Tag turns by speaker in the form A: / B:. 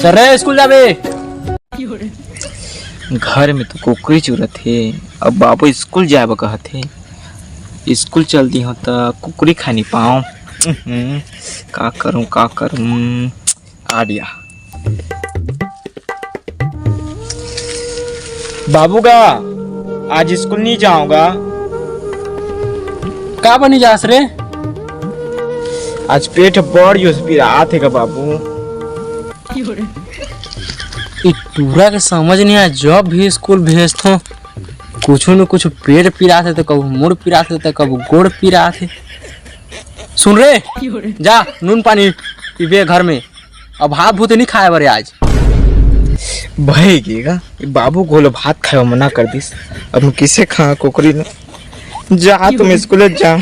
A: चल रे स्कूल जाबे। घर में तो कुकरी चुरत है। अब बाबू स्कूल जाब कहते स्कूल चल दी हो तो कुकरी खा नहीं पाऊँ। का करूँ आ गया बाबू का आज स्कूल नहीं जाऊंगा।
B: का बनी जास रे?
A: आज पेट बड़ रात है का बाबू।
B: तूरा के समझ नहीं आया, जब भी स्कूल भेजते कुछ न कुछ पेट पिरा थे तो कब मुड़ पिरा थे तो कब गोड़ पिरा थे। सुन रे, जा नून पानी पीबे घर में। अब भात भूत नहीं खाए बरे आज।
A: भयेगा बाबू गोलो भात खाए मना कर दिस। अब किसे खा कुकरी ने जा तुम स्कूल जा।